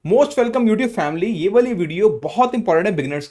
Most welcome YouTube family. ये वाली video बहुत इंपॉर्टेंट है बिगिनर्स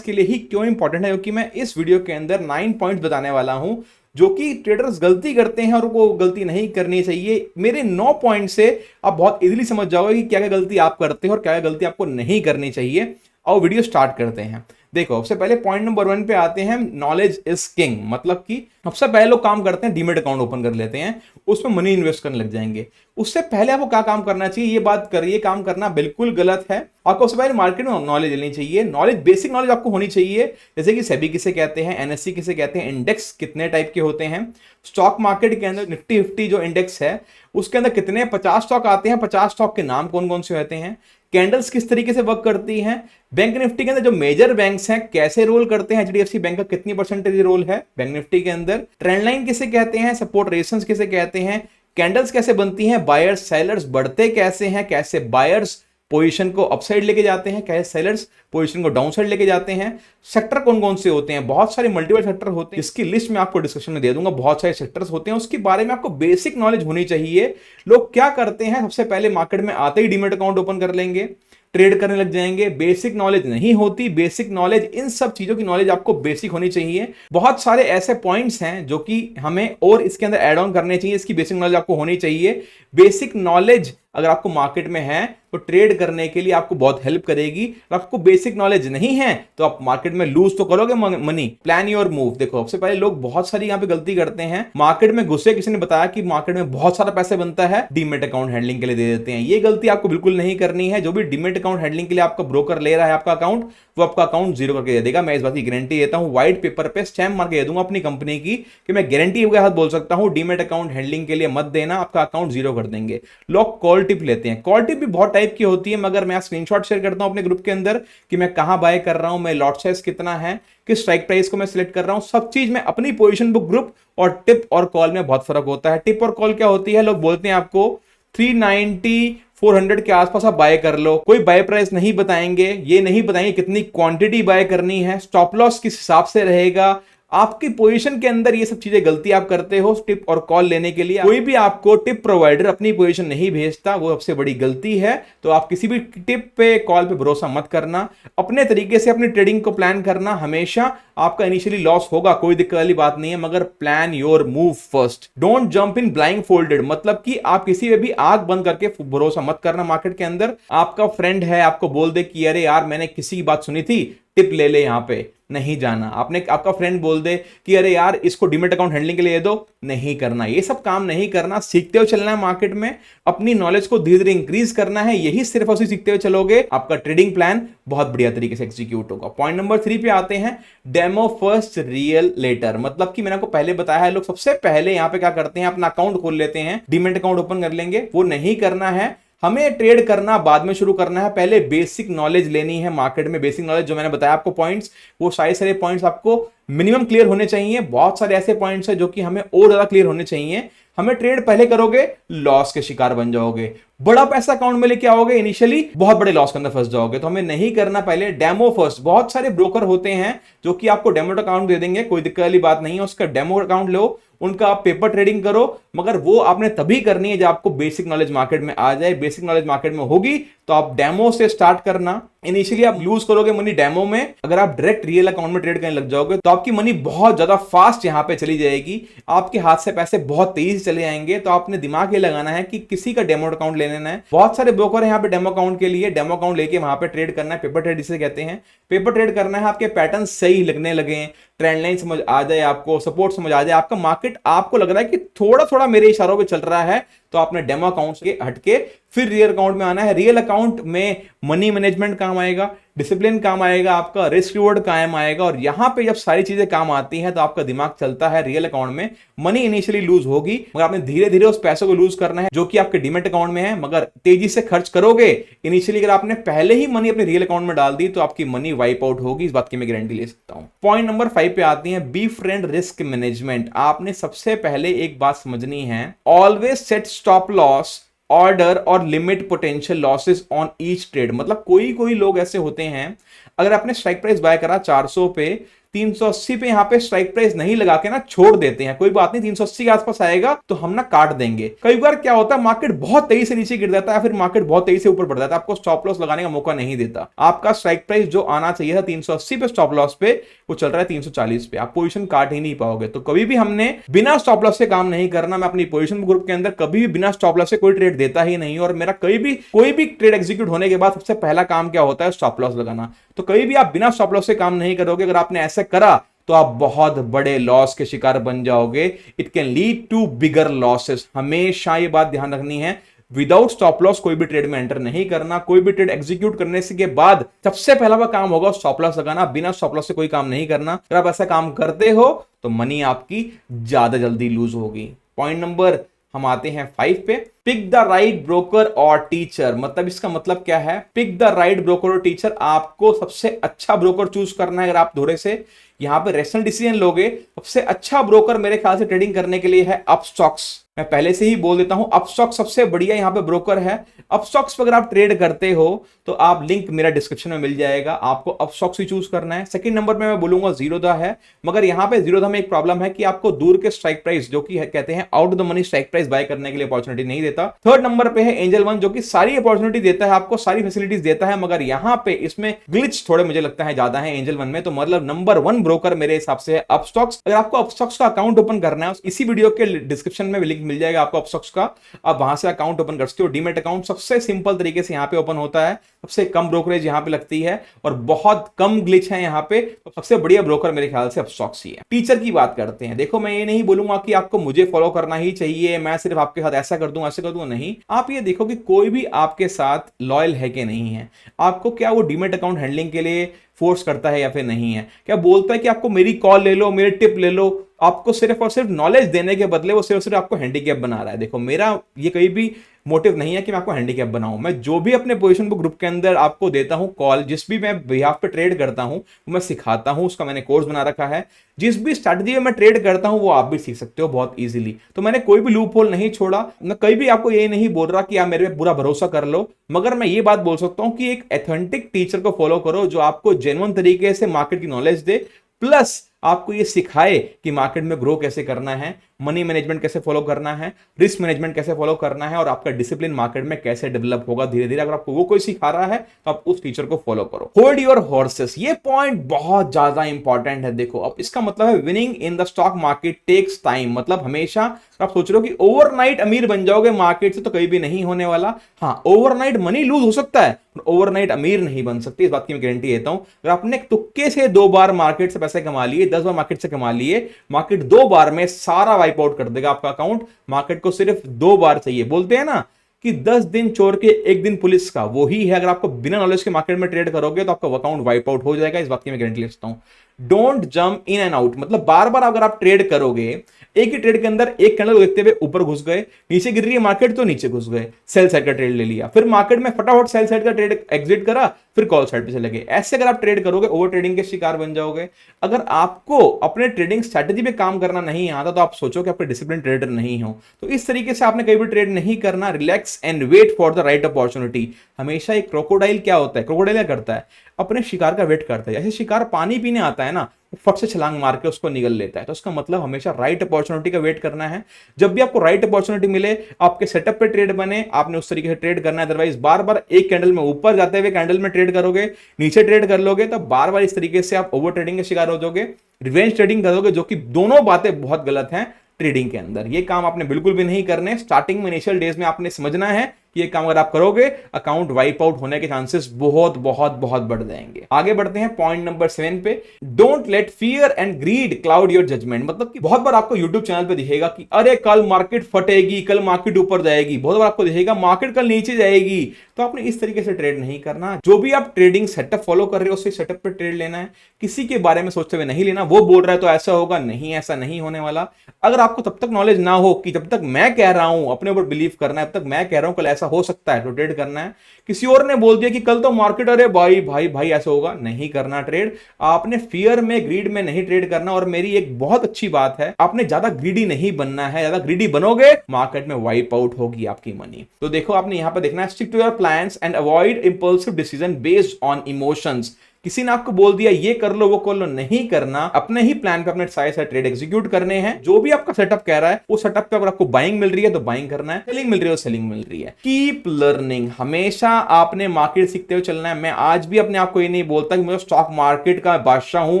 के लिए ही क्यों इंपॉर्टेंट है, क्योंकि मैं इस वीडियो के अंदर 9 पॉइंट्स बताने वाला हूं जो कि ट्रेडर्स गलती करते हैं और वो गलती नहीं करनी चाहिए। मेरे 9 पॉइंट से आप बहुत इजीली समझ जाओगे कि क्या क्या गलती आप करते हो और क्या क्या गलती आपको नहीं करनी चाहिए। और वीडियो स्टार्ट करते हैं। देखो, सबसे पहले पॉइंट नंबर 1 पे आते हैं। नॉलेज इज किंग, मतलब कि सबसे पहले लोग काम करते हैं डीमेट अकाउंट ओपन कर लेते हैं, उसमें मनी इन्वेस्ट करने लग जाएंगे। उससे पहले आपको क्या काम करना चाहिए, ये बात करिए। काम करना बिल्कुल गलत है। आपको सबसे पहले मार्केट में नॉलेज लेनी चाहिए। नॉलेज, बेसिक नॉलेज आपको होनी चाहिए, जैसे कि सेबी किसे कहते हैं, एनएससी किसे कहते हैं, इंडेक्स कितने टाइप के होते हैं, स्टॉक मार्केट के अंदर निफ्टी 50 जो इंडेक्स है उसके अंदर कितने 50 स्टॉक आते हैं, 50 स्टॉक के नाम कौन कौन से होते हैं, कैंडल्स किस तरीके से वर्क करती हैं, बैंक निफ्टी के अंदर जो मेजर बैंक्स हैं कैसे रोल करते हैं, एचडीएफसी बैंक का कितनी परसेंटेज रोल है बैंक निफ्टी के अंदर, ट्रेंड लाइन किसे कहते हैं, सपोर्ट रेजिस्टेंस किसे कहते हैं, कैंडल्स कैसे बनती हैं, बायर्स सेलर्स बढ़ते कैसे हैं, कैसे बायर्स पोजीशन को अपसाइड लेके जाते हैं, कैसे सेलर्स पोजीशन को डाउन साइड लेके जाते हैं, सेक्टर कौन कौन से होते हैं, बहुत सारे मल्टीपल सेक्टर होते हैं, इसकी लिस्ट मैं आपको डिस्कशन में दे दूंगा। बहुत सारे सेक्टर्स होते हैं, उसके बारे में आपको बेसिक नॉलेज होनी चाहिए। लोग क्या करते हैं, सबसे पहले मार्केट में आते ही डीमेट अकाउंट ओपन कर लेंगे, ट्रेड करने लग जाएंगे। बेसिक नॉलेज नहीं होती। बेसिक नॉलेज, इन सब चीजों की नॉलेज आपको बेसिक होनी चाहिए। बहुत सारे ऐसे पॉइंट्स हैं जो कि हमें और इसके अंदर ऐड ऑन करने चाहिए। इसकी बेसिक नॉलेज आपको होनी चाहिए। बेसिक नॉलेज अगर आपको मार्केट में है तो ट्रेड करने के लिए आपको बहुत हेल्प करेगी। अगर आपको बेसिक नॉलेज नहीं है तो आप मार्केट में लूज तो करोगे मनी। Plan your move. देखो, सबसे पहले लोग बहुत सारी यहां पे गलती करते हैं। मार्केट में घुसे, किसी ने बताया कि मार्केट में बहुत सारा पैसे बनता है, डीमेट अकाउंट हैंडलिंग के लिए दे देते हैं। ये गलती आपको बिल्कुल नहीं करनी है। जो भी डीमेट अकाउंट हैंडलिंग के लिए आपका ब्रोकर ले रहा है आपका अकाउंट, वो आपका अकाउंट जीरो करके दे देगा। मैं इस बात की गारंटी देता हूं, व्हाइट पेपर पे स्टैम्प मार के दे दूंगा अपनी कंपनी की, कि मैं गारंटी के साथ बोल सकता हूं डीमेट अकाउंट हैंडलिंग के लिए मत देना, आपका अकाउंट जीरो कर देंगे। लोग कॉल टिप लेते हैं। कॉल टिप भी बहुत टाइप की होती है, मगर मैं स्क्रीनशॉट शेयर करता हूं अपने ग्रुप के अंदर कि मैं कहां बाय कर रहा हूं, मैं लॉट साइज कितना है, किस स्ट्राइक प्राइस को मैं सिलेक्ट कर रहा हूं, सब चीज मैं अपनी पोजीशन बुक ग्रुप। और टिप और कॉल में बहुत फर्क होता है। टिप और कॉल क्या होती है, लोग बोलते हैं आपको 390 400 के आसपास आप बाय कर लो। कोई बाय प्राइस नहीं बताएंगे, ये नहीं बताएंगे कितनी क्वांटिटी बाय करनी है, स्टॉप लॉस किस हिसाब से रहेगा। आपकी पोजीशन के अंदर ये सब चीजें गलती आप करते हो टिप और कॉल लेने के लिए। कोई भी आपको टिप प्रोवाइडर अपनी पोजीशन नहीं भेजता, वो सबसे बड़ी गलती है। तो आप किसी भी टिप पे कॉल पे भरोसा मत करना। अपने तरीके से अपनी ट्रेडिंग को प्लान करना। हमेशा आपका इनिशियली लॉस होगा, कोई दिक्कत वाली बात नहीं है, मगर plan your move first. Don't jump in blind folded, मतलब कि आप किसी पे भी आंख बंद करके भरोसा मत करना। मार्केट के अंदर आपका फ्रेंड है, आपको बोल दे कि अरे यार मैंने किसी की बात सुनी थी, टिप ले ले, यहां पे नहीं जाना। आपने, आपका फ्रेंड बोल दे कि अरे यार इसको डीमेट अकाउंट हैंडलिंग के लिए दे दो, नहीं करना। ये सब काम नहीं करना। सीखते हुए चलना है मार्केट में, अपनी नॉलेज को धीरे धीरे इंक्रीज करना है। यही सिर्फ उसी सीखते हुए चलोगे, आपका ट्रेडिंग प्लान बहुत बढ़िया तरीके से एग्जीक्यूट होगा। पॉइंट नंबर 3 पे आते हैं। डेमो फर्स्ट रियल लेटर, मतलब कि मैंने आपको पहले बताया है, लोग सबसे पहले यहां पे क्या करते हैं, अपना अकाउंट खोल लेते हैं, डीमेट अकाउंट ओपन कर लेंगे। वो नहीं करना है। हमें ट्रेड करना बाद में शुरू करना है। पहले बेसिक नॉलेज लेनी है मार्केट में। बेसिक नॉलेज जो मैंने बताया आपको पॉइंट्स, वो सारे पॉइंट्स आपको मिनिमम क्लियर होने चाहिए। बहुत सारे ऐसे पॉइंट्स हैं जो कि हमें और ज्यादा क्लियर होने चाहिए। हमें ट्रेड पहले करोगे, लॉस के शिकार बन जाओगे। बड़ा पैसा अकाउंट में लेके आओगे, इनिशियली बहुत बड़े लॉस के अंदर फंस जाओगे। तो हमें नहीं करना। पहले डेमो फर्स्ट। बहुत सारे ब्रोकर होते हैं जो कि आपको डेमो अकाउंट दे देंगे, कोई दिक्कत वाली बात नहीं है। उसका डेमो अकाउंट लो, उनका आप पेपर ट्रेडिंग करो, मगर वो आपने तभी करनी है जब आपको बेसिक नॉलेज मार्केट में आ जाए। बेसिक नॉलेज मार्केट में होगी तो आप डेमो से स्टार्ट करना। इनिशियली आप लूज करोगे मनी डेमो में। अगर आप डायरेक्ट रियल अकाउंट में ट्रेड करने लग जाओगे तो आपकी मनी बहुत ज्यादा फास्ट यहां पे चली जाएगी। आपके हाथ से पैसे बहुत तेजी से चले जाएंगे। तो आपने दिमाग ये लगाना है कि किसी का डेमो अकाउंट ले लेना है। बहुत सारे ब्रोकर है यहाँ पे डेमो अकाउंट के लिए। डेमो अकाउंट लेके वहां पे ट्रेड करना है। पेपर ट्रेड जिसे कहते हैं, पेपर ट्रेड करना है। आपके पैटर्न सही लगने लगे, ट्रेंड लाइन समझ आ जाए, आपको सपोर्ट समझ आ जाए, आपका मार्केट आपको लग रहा है कि थोड़ा थोड़ा मेरे इशारों पे चल रहा है, तो आपने डेमो अकाउंट के हटके फिर रियल अकाउंट में आना है। रियल अकाउंट में मनी मैनेजमेंट काम आएगा, डिसिप्लिन काम आएगा, आपका रिस्क रिवॉर्ड काम आएगा। और यहां पे जब सारी चीजें काम आती हैं तो आपका दिमाग चलता है। रियल अकाउंट में मनी इनिशियली लूज होगी, मगर आपने धीरे धीरे उस पैसों को लूज करना है जो कि आपके डीमेट अकाउंट में है, मगर तेजी से खर्च करोगे। इनिशियली अगर आपने पहले ही मनी अपने रियल अकाउंट में डाल दी तो आपकी मनी वाइप आउट होगी, इस बात की मैं गारंटी ले सकता हूं। पॉइंट नंबर 5 पे आती है, बी फ्रेंड रिस्क मैनेजमेंट। आपने सबसे पहले एक बात समझनी है, always set stop loss, order और limit potential losses on each trade. मतलब कोई कोई लोग ऐसे होते हैं, अगर आपने स्ट्राइक प्राइस बाय करा 400 पे, 380 पे यहाँ पे स्ट्राइक प्राइस नहीं लगा के ना छोड़ देते हैं, कोई बात नहीं 380 के आसपास आएगा तो हम ना काट देंगे। कई बार क्या होता है मार्केट बहुत तेजी से नीचे गिर जाता है, फिर मार्केट बहुत तेजी से ऊपर बढ़ जाता है, आपको स्टॉप लॉस लगाने का मौका नहीं देता। आपका स्ट्राइक प्राइस जो आना चाहिए था 380 पे स्टॉप लॉस पे, वो चल रहा है 340 पे, आप पोजीशन काट ही नहीं पाओगे। तो कभी भी हमने बिना स्टॉप लॉस से काम नहीं करना। मैं अपनी पोजीशन ग्रुप के अंदर कभी भी बिना स्टॉप लॉस से कोई ट्रेड देता ही नहीं, और मेरा कोई भी ट्रेड एग्जीक्यूट होने के बाद सबसे पहला काम क्या होता है, स्टॉप लॉस लगाना। तो कभी भी आप बिना स्टॉप लॉस से काम नहीं करोगे। अगर आपने ऐसा करा तो आप बहुत बड़े लॉस के शिकार बन जाओगे। It can lead to bigger losses. हमेशा ये बात ध्यान रखनी है, विदाउट स्टॉप लॉस कोई भी ट्रेड में एंटर नहीं करना। कोई भी ट्रेड एग्जीक्यूट करने से के बाद सबसे पहला वह काम होगा स्टॉप लॉस लगाना। बिना स्टॉप लॉस से कोई काम नहीं करना। अगर आप ऐसा काम करते हो तो मनी आपकी ज्यादा जल्दी लूज होगी। पॉइंट नंबर हम आते हैं 5 पे, पिक द राइट ब्रोकर और टीचर। मतलब इसका मतलब क्या है, पिक द राइट ब्रोकर और टीचर। आपको सबसे अच्छा ब्रोकर चूज करना है। अगर आप थोड़े से यहां पे रेशनल डिसीजन लोगे, सबसे अच्छा ब्रोकर मेरे ख्याल से ट्रेडिंग करने के लिए है अपस्टॉक्स। मैं पहले से ही बोल देता हूं, अपस्टॉक्स सबसे बढ़िया यहां पे ब्रोकर है। अपस्टॉक्स पर अगर आप ट्रेड करते हो तो आप लिंक मेरा डिस्क्रिप्शन में मिल जाएगा, आपको अपस्टॉक्स ही चूज करना है। सेकंड नंबर पे मैं बोलूंगा जीरोधा है, मगर यहां पे जीरोधा में एक प्रॉब्लम है कि आपको दूर के स्ट्राइक प्राइस जो कि कहते हैं out of the money strike price by करने के लिए अपॉर्चुनिटी नहीं देता। थर्ड नंबर पे है एंजल वन, जो कि सारी अपॉर्चुनिटी देता है, आपको सारी फैसिलिटीज देता है, मगर यहां पे इसमें ग्लिच थोड़े मुझे लगता है ज्यादा है एंजल वन में। तो मतलब नंबर 1 ब्रोकर मेरे हिसाब से है अपस्टॉक्स। अगर आपको अपस्टॉक्स का अकाउंट ओपन करना है, इसी वीडियो के डिस्क्रिप्शन में लिंक मिल जाएगा आपको अपस्टॉक्स का, आप वहां से अकाउंट ओपन कर सकते हो। डीमेट अकाउंट सबसे सिंपल तरीके से यहां पे ओपन होता है, सबसे कम ब्रोकरेज यहां पे लगती है और बहुत कम ग्लिच है यहां पे। तो सबसे बढ़िया ब्रोकर मेरे ख्याल से अपस्टॉक्स ही है। टीचर की बात करते हैं। देखो मैं ये नहीं बोलूंगा कि आपको मुझे फॉलो करना ही चाहिए, मैं सिर्फ आपके साथ ऐसा कर दूं ऐसा कर दूं, नहीं। आप ये देखो कि कोई भी आपके साथ लॉयल है कि नहीं है, आपको क्या वो डीमेट अकाउंट हैंडलिंग के लिए फोर्स करता है या फिर नहीं है, क्या बोलता है कि आपको मेरी कॉल ले लो, मेरे टिप ले लो, आपको सिर्फ और सिर्फ नॉलेज देने के बदले वो सिर्फ आपको हैंडीकैप बना रहा है। देखो मेरा ये कहीं भी मोटिव नहीं है कि मैं आपको हैंडीकैप बनाऊं। मैं जो भी अपने पोजीशन बुक ग्रुप के अंदर आपको देता हूं कॉल, जिस भी मैं बिहाफ पे ट्रेड करता हूं वो मैं सिखाता हूं, उसका मैंने कोर्स बना रखा है। जिस भी स्ट्रैटेजी में मैं ट्रेड करता हूं वो आप भी सीख सकते हो बहुत इजीली। तो मैंने कोई भी लूप होल नहीं छोड़ा। मैं कहीं भी आपको ये नहीं बोल रहा कि आप मेरे पे पूरा भरोसा कर लो, मगर मैं ये बात बोल सकता हूं कि एक एथेंटिक टीचर को फॉलो करो जो आपको जेन्युइन तरीके से मार्केट की नॉलेज दे, प्लस आपको ये सिखाए कि मार्केट में ग्रो कैसे करना है, मनी मैनेजमेंट कैसे फॉलो करना है, रिस्क मैनेजमेंट कैसे फॉलो करना है, और आपका डिसिप्लिन मार्केट में कैसे डेवलप होगा धीरे धीरे। अगर आपको वो कोई सिखा रहा है तो आप उस टीचर को फॉलो करो। होल्ड योर हॉर्सेस, ये पॉइंट बहुत ज्यादा इंपॉर्टेंट है। देखो अब इसका मतलब है winning in the stock market takes time. मतलब हमेशा आप सोच रहे हो कि ओवरनाइट अमीर बन जाओगे मार्केट से, तो कहीं भी नहीं होने वाला। हाँ ओवरनाइट मनी लूज हो सकता है, ओवरनाइट अमीर नहीं बन सकती, इस बात की मैं गारंटी देता हूं। अगर आपने तुक्के से 2 बार मार्केट से पैसे कमा लिए, 10 बार मार्केट से कमा लिए, मार्केट 2 बार में सारा वाइप आउट कर देगा आपका अकाउंट। मार्केट को सिर्फ 2 बार चाहिए। बोलते हैं ना कि 10 दिन चोर के 1 दिन पुलिस का, वो ही है। अगर आपको बिना नॉलेज के मार्केट में ट्रेड करोगे तो आपका अकाउंट वाइप आउट हो जाएगा, इस बात की मैं गारंटी लेता हूं। Don't jump in and out, मतलब बार बार अगर आप ट्रेड करोगे, एक ही ट्रेड के अंदर एक कैंडल देखते हुए ऊपर घुस गए, नीचे गिर रही है मार्केट तो नीचे घुस गए, सेल साइड का ट्रेड ले लिया, फिर मार्केट में फटाफट सेल साइड का ट्रेड एग्जिट करा, फिर कॉल साइड पे चले गए। ऐसे अगर आप ट्रेड करोगे ओवर ट्रेडिंग के शिकार बन जाओगे। अगर आपको अपने ट्रेडिंग स्ट्रैटेजी पे काम करना नहीं आता तो आप सोचो कि आपके डिसिप्लिन ट्रेडर नहीं हो। तो इस तरीके से आपने कहीं भी ट्रेड नहीं करना। Relax and wait for the right opportunity. हमेशा एक क्रोकोडाइल क्या होता है, क्रोकोडाइल क्या करता है, अपने शिकार का वेट करता है। जैसे शिकार पानी पीने आता है ना, फट से छलांग मार के उसको निगल लेता है। तो उसका मतलब हमेशा राइट अपॉर्चुनिटी का वेट करना है। जब भी आपको राइट अपॉर्चुनिटी मिले, आपके सेटअप पे ट्रेड बने, आपने उस तरीके से ट्रेड करना है। अदरवाइज बार बार एक कैंडल में ऊपर जाते हुए कैंडल में ट्रेड करोगे, नीचे ट्रेड कर लोगे, तो बार बार इस तरीके से आप ओवर ट्रेडिंग के शिकार हो जाओगे, रिवेंज ट्रेडिंग करोगे, जो कि दोनों बातें बहुत गलत हैं ट्रेडिंग के अंदर। ये काम आपने बिल्कुल भी नहीं करने। स्टार्टिंग में इनिशियल डेज में आपने समझना है कि ये काम अगर आप करोगे अकाउंट वाइप आउट होने के चांसेस बहुत बहुत बहुत बढ़ जाएंगे। आगे बढ़ते हैं पॉइंट नंबर 7 पे। Don't let fear and greed cloud your judgement. मतलब कि बहुत बार आपको यूट्यूब चैनल पे दिखेगा कि अरे कल मार्केट फटेगी, कल मार्केट ऊपर जाएगी, बहुत बार आपको दिखेगा मार्केट कल नीचे जाएगी। तो आपने इस तरीके से ट्रेड नहीं करना। जो भी आप ट्रेडिंग सेटअप फॉलो कर रहे हो उसी सेटअप पे ट्रेड लेना है, किसी के बारे में सोचते हुए नहीं लेना। वो बोल रहा है तो ऐसा होगा, नहीं ऐसा नहीं होने वाला। अगर आपको तब तक नॉलेज ना हो कि जब तक मैं कह रहा हूं अपने ऊपर बिलीव करना है, तब तक मैं कह रहा हूं कल ऐसा हो सकता है तो ट्रेड करना है। किसी और ने बोल दिया कि कल तो मार्केट, अरे भाई भाई भाई ऐसा होगा, नहीं करना ट्रेड। आपने फियर में ग्रीड में नहीं ट्रेड करना। और मेरी एक बहुत अच्छी बात है, आपने ज्यादा ग्रीडी नहीं बनना है। ज्यादा ग्रीडी बनोगे मार्केट में वाइप आउट होगी आपकी मनी। तो देखो आपने यहां पर देखना है, stick to your plans and avoid impulsive decision based on emotions. किसी ने आपको बोल दिया ये कर लो वो कर लो, नहीं करना। अपने ही प्लान पे अपने सारे सारे ट्रेड एग्जीक्यूट करने हैं। जो भी आपका सेटअप कह रहा है उस सेटअप पे अगर आपको बाइंग मिल रही है तो बाइंग करना है, सेलिंग मिल रही है तो सेलिंग मिल रही है। कीप लर्निंग, हमेशा आपने मार्केट सीखते हुए चलना है। मैं आज भी अपने आप को ये नहीं बोलता कि मैं स्टॉक मार्केट का बादशाह हूं,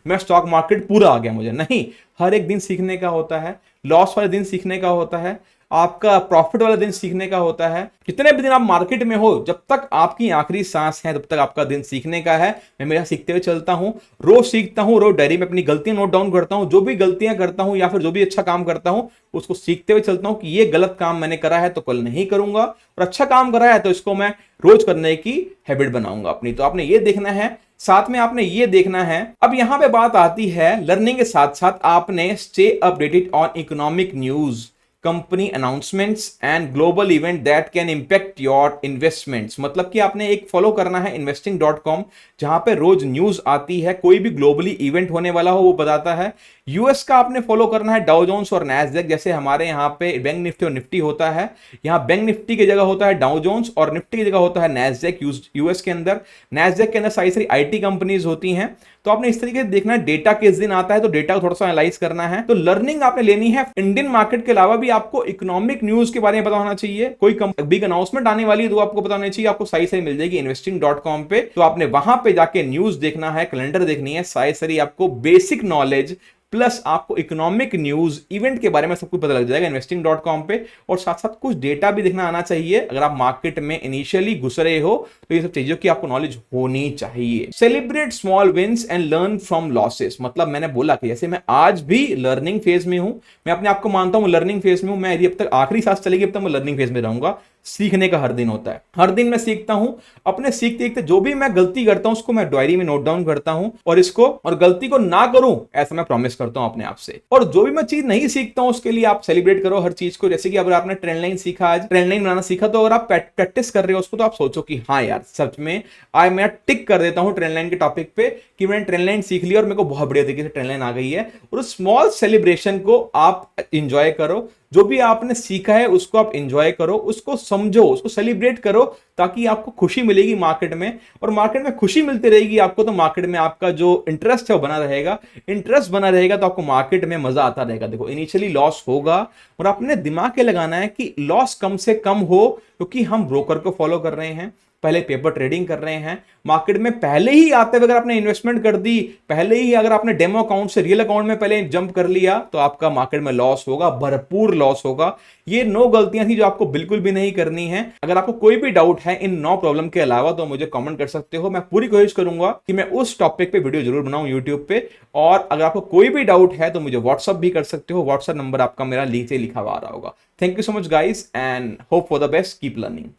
मैं स्टॉक मार्केट पूरा आ गया मुझे, नहीं। हर एक दिन सीखने का होता है, लॉस वाले दिन सीखने का होता है, आपका प्रॉफिट वाला दिन सीखने का होता है। कितने भी दिन आप मार्केट में हो, जब तक आपकी आखिरी सांस है तब तक आपका दिन सीखने का है। मैं मेरा सीखते हुए चलता हूं, रोज सीखता हूं, रोज डायरी में अपनी गलतियां नोट डाउन करता हूं। जो भी गलतियां करता हूं या फिर जो भी अच्छा काम करता हूं उसको सीखते हुए चलता हूं कि ये गलत काम मैंने करा है तो कल नहीं करूंगा, और अच्छा काम करा है तो इसको मैं रोज करने की हैबिट बनाऊंगा अपनी। तो आपने ये देखना है, साथ में आपने ये देखना है। अब यहां पे बात आती है लर्निंग के साथ साथ आपने stay updated on economic news, company announcements and global event that can impact your investments. मतलब कि आपने एक फॉलो करना है investing.com, जहां पे रोज न्यूज आती है, कोई भी ग्लोबली इवेंट होने वाला हो वो बताता है। यूएस का आपने फॉलो करना है डाउ जोन्स और नैस्डैक, जैसे हमारे यहाँ पे बैंक निफ्टी और निफ्टी होता है, यहाँ बैंक निफ्टी की जगह होता है डाउ जोन्स और निफ्टी की जगह होता है नैस्डैक। यूएस के अंदर नैस्डैक के अंदर सारी सारी आईटी कंपनीज होती हैं। तो आपने इस तरीके से देखना है डेटा किस दिन आता है, तो डेटा को थोड़ा सा एनालाइज करना है। तो लर्निंग आपने लेनी है। इंडियन मार्केट के अलावा भी आपको इकोनॉमिक न्यूज के बारे में पता होना चाहिए। कोई बिग अनाउंसमेंट आने वाली है तो आपको पता होना चाहिए। आपको सारी सारी मिल जाएगी investing.com पे। तो आपने वहां पे जाके न्यूज देखना है, कैलेंडर देखनी है, सारी सारी आपको बेसिक नॉलेज प्लस आपको इकोनॉमिक न्यूज इवेंट के बारे में सब कुछ पता लग जाएगा investing.com पे। और साथ साथ कुछ डेटा भी देखना आना चाहिए। अगर आप मार्केट में इनिशियली घुस रहे हो तो ये सब चीजों की आपको नॉलेज होनी चाहिए। Celebrate small wins and learn from losses. मतलब मैंने बोला कि जैसे मैं आज भी लर्निंग फेज में हूं, मैं अपने आप को मानता हूं लर्निंग फेज में हूं। मैं यदि अब तक आखिरी सांस चलेगी अब तक मैं लर्निंग फेज में रहूंगा। सीखने का हर दिन होता है, हर दिन मैं सीखता हूं। अपने सीखते सीखते जो भी मैं गलती करता हूं उसको मैं डायरी में नोट डाउन करता हूं, और इसको और गलती को ना करूं ऐसा मैं प्रॉमिस करता हूं अपने आप से। और जो भी मैं चीज नहीं सीखता हूं उसके लिए आप सेलिब्रेट करो हर चीज को। जैसे कि अगर आपने ट्रेंड लाइन सीखा, आज ट्रेंड लाइन बनाना सीखा, तो अगर आप प्रैक्टिस कर रहे हो उसको तो आप सोचो कि हाँ यार सच में आज मैं टिक कर देता हूं ट्रेंड लाइन के टॉपिक पे कि मैंने ट्रेंड लाइन सीख लिया और मेरे को बहुत बढ़िया तरीके से ट्रेंड लाइन आ गई है। और उस स्मॉल सेलिब्रेशन को आप इंजॉय करो। जो भी आपने सीखा है उसको आप इंजॉय करो, उसको समझो, उसको सेलिब्रेट करो, ताकि आपको खुशी मिलेगी मार्केट में। और मार्केट में खुशी मिलती रहेगी आपको तो मार्केट में आपका जो इंटरेस्ट है वो बना रहेगा। इंटरेस्ट बना रहेगा तो आपको मार्केट में मजा आता रहेगा। देखो इनिशियली लॉस होगा और आपने दिमाग के लगाना है कि लॉस कम से कम हो, क्योंकि हम ब्रोकर को फॉलो कर रहे हैं, पहले पेपर ट्रेडिंग कर रहे हैं। मार्केट में पहले ही आते हुए अगर आपने इन्वेस्टमेंट कर दी, पहले ही अगर आपने डेमो अकाउंट से रियल अकाउंट में पहले जंप कर लिया, तो आपका मार्केट में लॉस होगा, भरपूर लॉस होगा। ये 9 गलतियां थी जो आपको बिल्कुल भी नहीं करनी है। अगर आपको कोई भी डाउट है इन 9 प्रॉब्लम के अलावा तो मुझे कमेंट कर सकते हो। मैं पूरी कोशिश करूंगा कि मैं उस टॉपिक पे वीडियो जरूर बनाऊं यूट्यूब पे। और अगर आपको कोई भी डाउट है तो मुझे व्हाट्सअप भी कर सकते हो। व्हाट्सअप नंबर आपका मेरा नीचे लिखा हुआ आ रहा होगा। Thank you so much guys and hope for the best, keep learning.